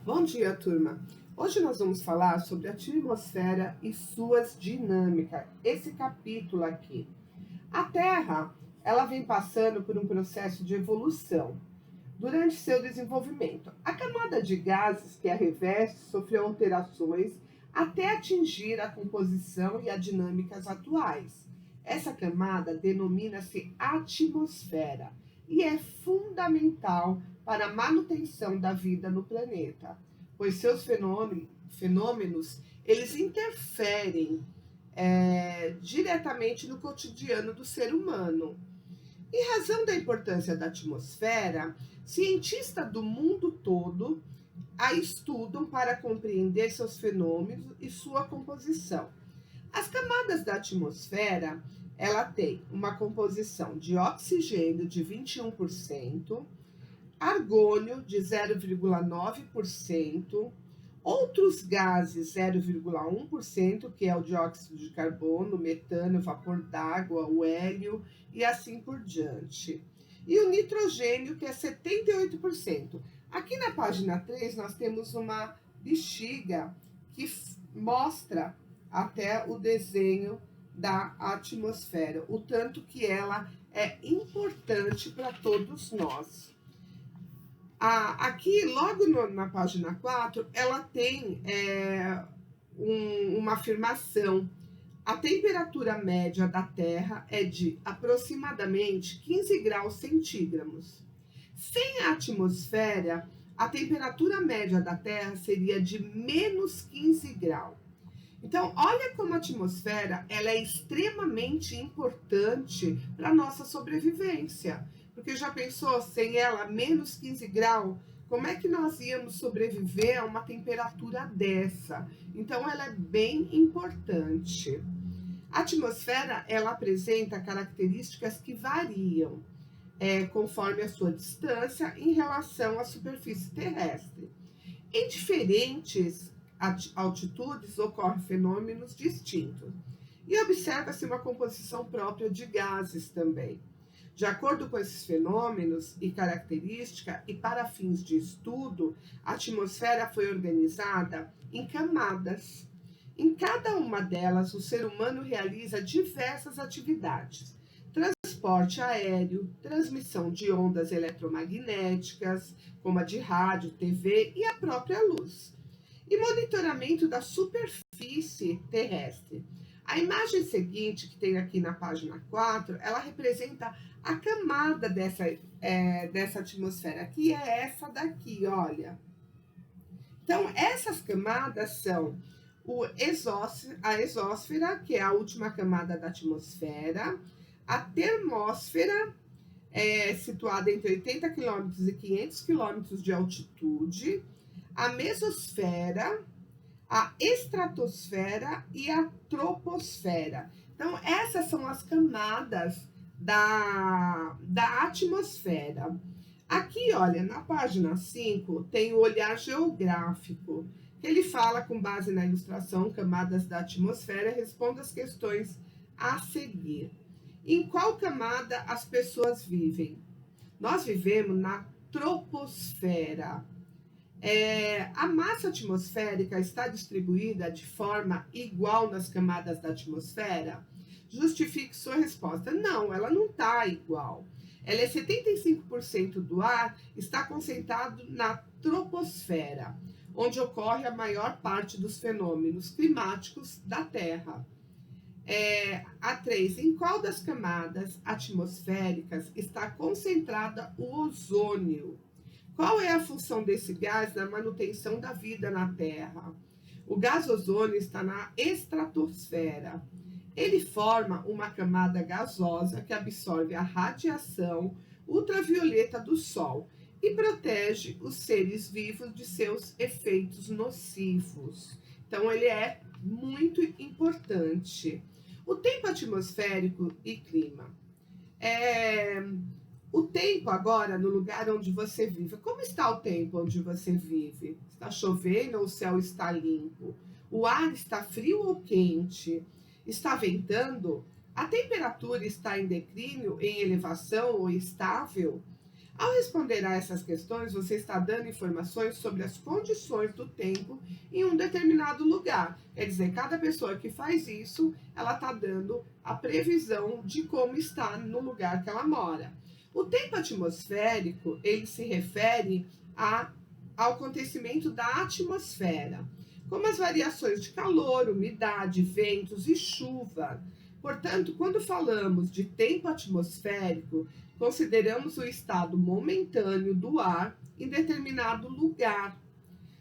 Bom dia, turma! Hoje nós vamos falar sobre a atmosfera e suas dinâmicas. Esse capítulo aqui. A Terra, ela vem passando por um processo de evolução durante seu desenvolvimento. A camada de gases que a reveste sofreu alterações até atingir a composição e as dinâmicas atuais. Essa camada denomina-se atmosfera e é fundamental para a manutenção da vida no planeta, pois seus fenômenos eles interferem diretamente no cotidiano do ser humano. Em razão da importância da atmosfera, cientistas do mundo todo a estudam para compreender seus fenômenos e sua composição. As camadas da atmosfera, ela tem uma composição de oxigênio de 21%, argônio de 0,9%, outros gases 0,1%, que é o dióxido de carbono, metano, vapor d'água, o hélio e assim por diante. E o nitrogênio, que é 78%. Aqui na página 3, nós temos uma bexiga que mostra até o desenho da atmosfera, o tanto que ela é importante para todos nós. Aqui, logo na página 4, ela tem uma afirmação. A temperatura média da Terra é de aproximadamente 15 graus centígrados. Sem a atmosfera, a temperatura média da Terra seria de menos 15 graus. Então, olha como a atmosfera ela é extremamente importante para a nossa sobrevivência. Porque já pensou, sem ela, menos 15 graus, como é que nós íamos sobreviver a uma temperatura dessa? Então, ela é bem importante. A atmosfera, ela apresenta características que variam conforme a sua distância em relação à superfície terrestre. Em diferentes altitudes ocorrem fenômenos distintos e observa-se uma composição própria de gases também. De acordo com esses fenômenos e características, e para fins de estudo, a atmosfera foi organizada em camadas. Em cada uma delas, o ser humano realiza diversas atividades: transporte aéreo, transmissão de ondas eletromagnéticas, como a de rádio, TV e a própria luz, e monitoramento da superfície terrestre. A imagem seguinte, que tem aqui na página 4, ela representa a camada dessa atmosfera, que é essa daqui, olha. Então, essas camadas são a exósfera, que é a última camada da atmosfera, a termósfera, situada entre 80 km e 500 km de altitude, a mesosfera, a estratosfera e a troposfera. Então, essas são as camadas da atmosfera. Aqui, olha, na página 5, tem o olhar geográfico, que ele fala, com base na ilustração, camadas da atmosfera, responde as questões a seguir. Em qual camada as pessoas vivem? Nós vivemos na troposfera. A massa atmosférica está distribuída de forma igual nas camadas da atmosfera? Justifique sua resposta. Não, ela não está igual. Ela é 75% do ar está concentrado na troposfera, onde ocorre a maior parte dos fenômenos climáticos da Terra. A 3. Em qual das camadas atmosféricas está concentrada o ozônio? Qual é a função desse gás na manutenção da vida na Terra? O gás ozônio está na estratosfera. Ele forma uma camada gasosa que absorve a radiação ultravioleta do Sol e protege os seres vivos de seus efeitos nocivos. Então, ele é muito importante. O tempo atmosférico e clima. O tempo agora, no lugar onde você vive. Como está o tempo onde você vive? Está chovendo ou o céu está limpo? O ar está frio ou quente? Está ventando? A temperatura está em declínio, em elevação ou estável? Ao responder a essas questões, você está dando informações sobre as condições do tempo em um determinado lugar. Quer dizer, cada pessoa que faz isso, ela está dando a previsão de como está no lugar que ela mora. O tempo atmosférico, ele se refere ao acontecimento da atmosfera, como as variações de calor, umidade, ventos e chuva. Portanto, quando falamos de tempo atmosférico, consideramos o estado momentâneo do ar em determinado lugar.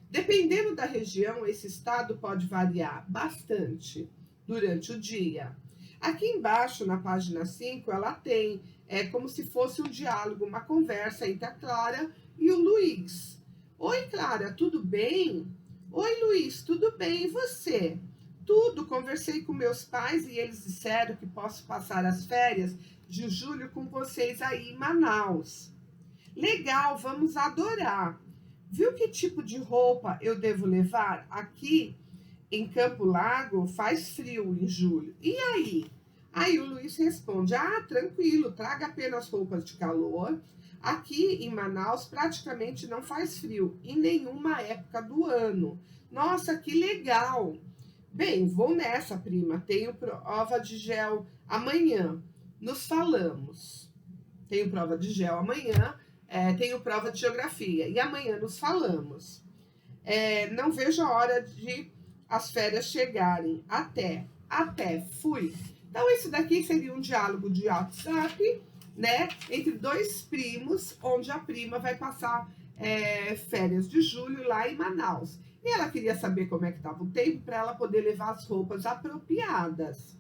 Dependendo da região, esse estado pode variar bastante durante o dia. Aqui embaixo, na página 5, ela tem, como se fosse um diálogo, uma conversa entre a Clara e o Luiz. Oi, Clara, tudo bem? Oi, Luiz, tudo bem? E você? Tudo, conversei com meus pais e eles disseram que posso passar as férias de julho com vocês aí em Manaus. Legal, vamos adorar. Viu que tipo de roupa eu devo levar? Aqui em Campo Largo faz frio em julho. E aí? Aí o Luiz responde: Ah, tranquilo, traga apenas roupas de calor. Aqui em Manaus praticamente não faz frio em nenhuma época do ano. Nossa, que legal! Bem, vou nessa, prima. Tenho prova de gel amanhã. Nos falamos. Tenho prova de gel amanhã. Tenho prova de geografia. E amanhã nos falamos. Não vejo a hora de as férias chegarem. Até, fui. Então, isso daqui seria um diálogo de WhatsApp, né? Entre dois primos, onde a prima vai passar férias de julho lá em Manaus. E ela queria saber como é que estava o tempo para ela poder levar as roupas apropriadas.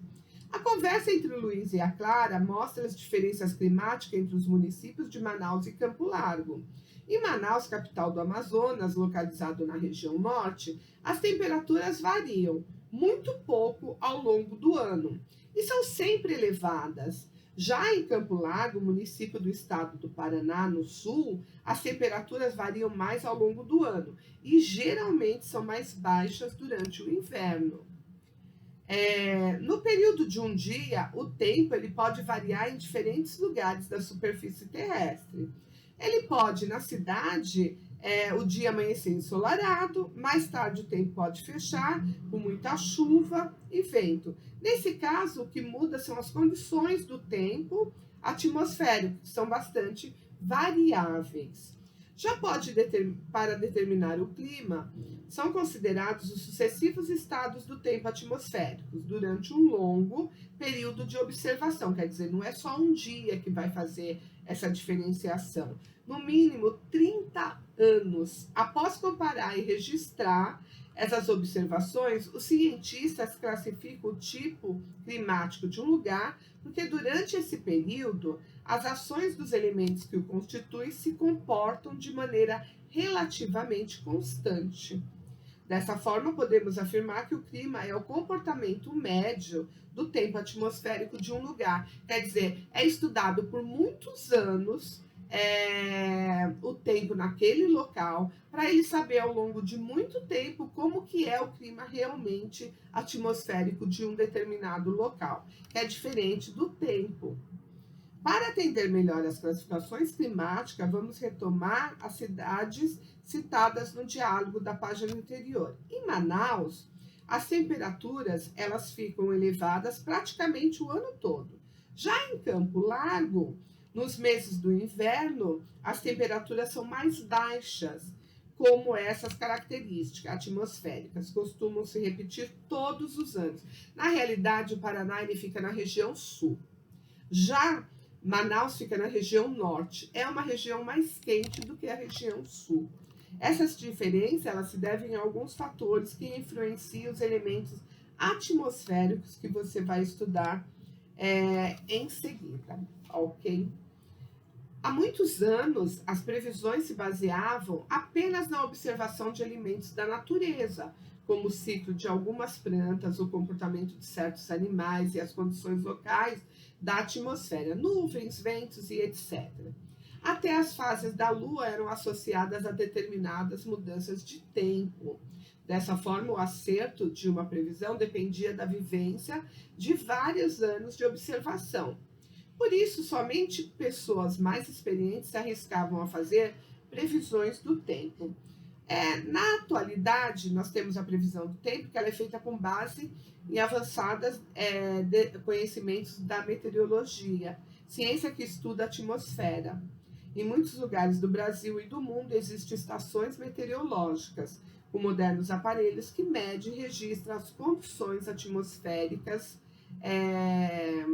A conversa entre o Luiz e a Clara mostra as diferenças climáticas entre os municípios de Manaus e Campo Largo. Em Manaus, capital do Amazonas, localizado na região norte, as temperaturas variam muito pouco ao longo do ano e são sempre elevadas. Já em Campo Largo, município do estado do Paraná, no sul, as temperaturas variam mais ao longo do ano e geralmente são mais baixas durante o inverno. No período de um dia, o tempo ele pode variar em diferentes lugares da superfície terrestre. Ele pode, na cidade, o dia amanhecer ensolarado, mais tarde o tempo pode fechar, com muita chuva e vento. Nesse caso, o que muda são as condições do tempo atmosférico, que são bastante variáveis. Já para determinar o clima, são considerados os sucessivos estados do tempo atmosférico durante um longo período de observação. Quer dizer, não é só um dia que vai fazer essa diferenciação. No mínimo 30 anos. Após comparar e registrar essas observações, os cientistas classificam o tipo climático de um lugar, porque durante esse período, as ações dos elementos que o constituem se comportam de maneira relativamente constante. Dessa forma, podemos afirmar que o clima é o comportamento médio do tempo atmosférico de um lugar. Quer dizer, é estudado por muitos anos o tempo naquele local, para ele saber ao longo de muito tempo como que é o clima realmente atmosférico de um determinado local, que é diferente do tempo. Para atender melhor as classificações climáticas, vamos retomar as cidades citadas no diálogo da página anterior. Em Manaus, as temperaturas elas ficam elevadas praticamente o ano todo. Já em Campo Largo, nos meses do inverno, as temperaturas são mais baixas, como essas características atmosféricas costumam se repetir todos os anos. Na realidade, o Paraná ele fica na região sul. Já Manaus fica na região norte. É uma região mais quente do que a região sul. Essas diferenças elas se devem a alguns fatores que influenciam os elementos atmosféricos que você vai estudar em seguida, ok? Há muitos anos, as previsões se baseavam apenas na observação de elementos da natureza, como o ciclo de algumas plantas, o comportamento de certos animais e as condições locais da atmosfera, nuvens, ventos e etc. Até as fases da Lua eram associadas a determinadas mudanças de tempo. Dessa forma, o acerto de uma previsão dependia da vivência de vários anos de observação. Por isso, somente pessoas mais experientes se arriscavam a fazer previsões do tempo. Na atualidade, nós temos a previsão do tempo, que ela é feita com base em avançados conhecimentos da meteorologia, ciência que estuda a atmosfera. Em muitos lugares do Brasil e do mundo existem estações meteorológicas, com modernos aparelhos que medem e registram as condições atmosféricas. é,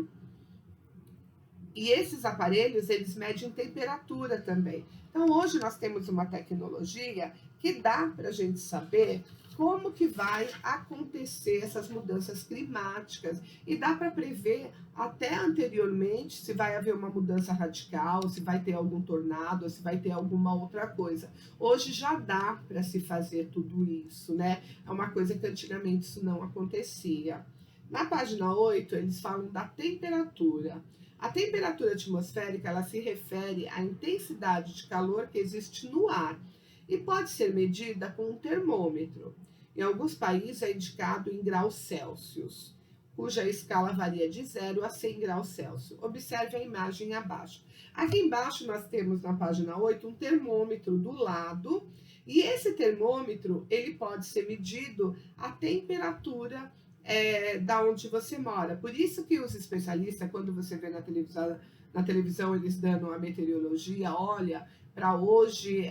e esses aparelhos, eles medem temperatura também. Então, hoje nós temos uma tecnologia que dá para a gente saber como que vai acontecer essas mudanças climáticas e dá para prever até anteriormente se vai haver uma mudança radical, se vai ter algum tornado, se vai ter alguma outra coisa. Hoje já dá para se fazer tudo isso, né? É uma coisa que antigamente isso não acontecia. Na página 8 eles falam da temperatura. A temperatura atmosférica, ela se refere à intensidade de calor que existe no ar e pode ser medida com um termômetro. Em alguns países é indicado em graus Celsius, cuja escala varia de 0 a 100 graus Celsius. Observe a imagem abaixo. Aqui embaixo nós temos na página 8 um termômetro do lado, e esse termômetro ele pode ser medido a temperatura da onde você mora. Por isso que os especialistas, quando você vê na televisão eles dando a meteorologia, olha, para hoje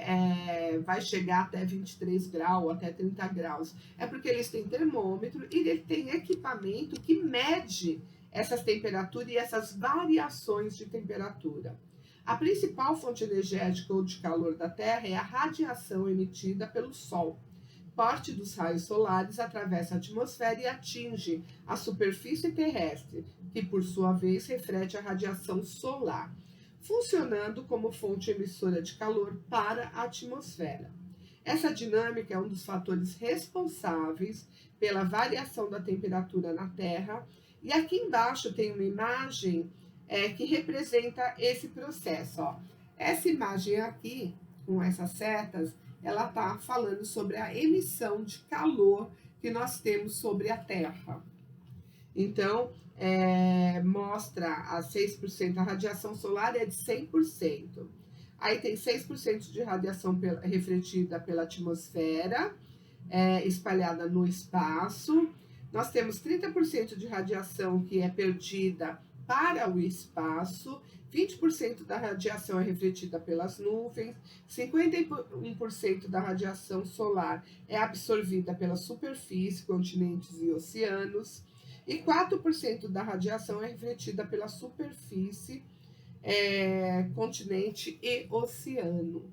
vai chegar até 23 graus, até 30 graus. É porque eles têm termômetro e ele tem equipamento que mede essas temperaturas e essas variações de temperatura. A principal fonte energética ou de calor da Terra é a radiação emitida pelo Sol. Parte dos raios solares atravessa a atmosfera e atinge a superfície terrestre, que por sua vez reflete a radiação solar, funcionando como fonte emissora de calor para a atmosfera. Essa dinâmica é um dos fatores responsáveis pela variação da temperatura na Terra, e aqui embaixo tem uma imagem que representa esse processo. Ó. Essa imagem aqui, com essas setas, ela está falando sobre a emissão de calor que nós temos sobre a Terra. Então, mostra a 6%, a radiação solar é de 100%. Aí tem 6% de radiação refletida pela atmosfera, espalhada no espaço. Nós temos 30% de radiação que é perdida para o espaço, 20% da radiação é refletida pelas nuvens, 51% da radiação solar é absorvida pela superfície, continentes e oceanos, e 4% da radiação é refletida pela superfície, continente e oceano.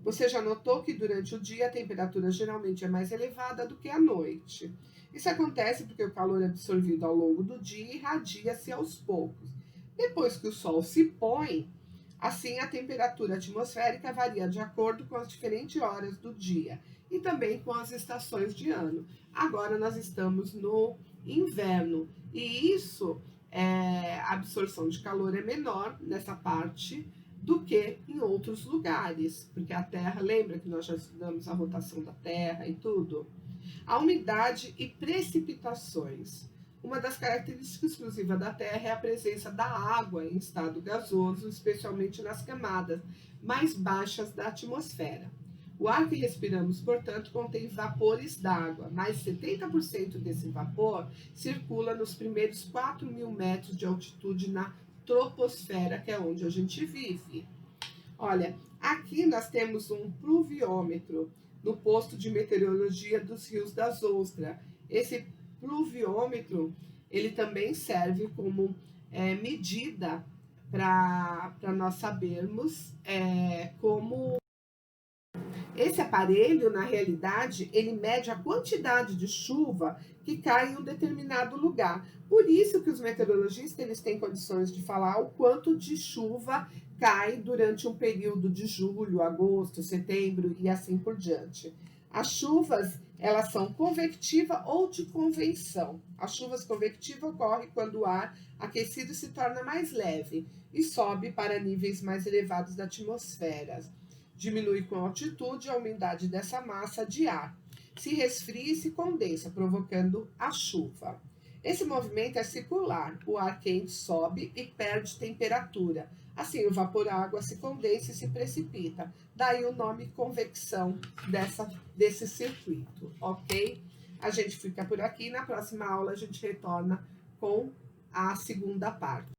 Você já notou que durante o dia a temperatura geralmente é mais elevada do que à noite. Isso acontece porque o calor é absorvido ao longo do dia e irradia-se aos poucos. Depois que o sol se põe, assim a temperatura atmosférica varia de acordo com as diferentes horas do dia e também com as estações de ano. Agora nós estamos no inverno e isso, a absorção de calor é menor nessa parte do que em outros lugares, porque a Terra, lembra que nós já estudamos a rotação da Terra e tudo? A umidade e precipitações. Uma das características exclusivas da Terra é a presença da água em estado gasoso, especialmente nas camadas mais baixas da atmosfera. O ar que respiramos, portanto, contém vapores d'água, mas 70% desse vapor circula nos primeiros 4.000 metros de altitude na troposfera, que é onde a gente vive. Olha, aqui nós temos um pluviômetro no posto de meteorologia dos Rios das Ostras. Esse pluviômetro, ele também serve como medida para nós sabermos como esse aparelho, na realidade, ele mede a quantidade de chuva que cai em um determinado lugar. Por isso que os meteorologistas eles têm condições de falar o quanto de chuva cai durante um período de julho, agosto, setembro e assim por diante. As chuvas, elas são convectiva ou de convecção. As chuvas convectivas ocorrem quando o ar aquecido se torna mais leve e sobe para níveis mais elevados da atmosfera. Diminui com a altitude a umidade dessa massa de ar. Se resfria e se condensa, provocando a chuva. Esse movimento é circular, o ar quente sobe e perde temperatura. Assim, o vapor água se condensa e se precipita. Daí o nome convecção desse circuito, ok? A gente fica por aqui, na próxima aula a gente retorna com a segunda parte.